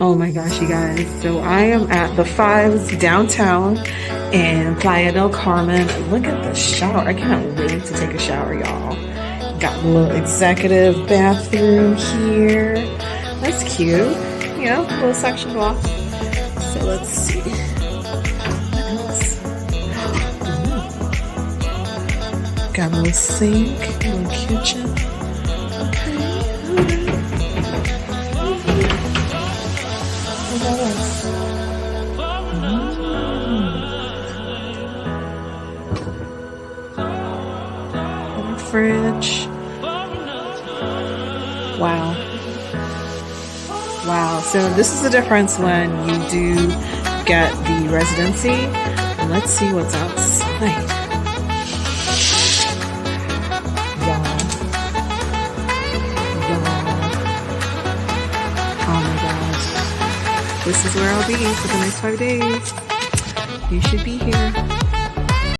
Oh my gosh, you guys. So I am at the Fives downtown in Playa del Carmen. Look at the shower. I can't wait to take a shower, y'all. Got a little executive bathroom here. That's cute. You know, a little section off. So let's see. What else? Got a little sink, a little kitchen. Okay, alright. What else? Little fridge. Wow. Wow. So this is the difference when you do get the residency. And let's see what's outside. Wow. Oh my gosh. This is where I'll be for the next 5 days. You should be here.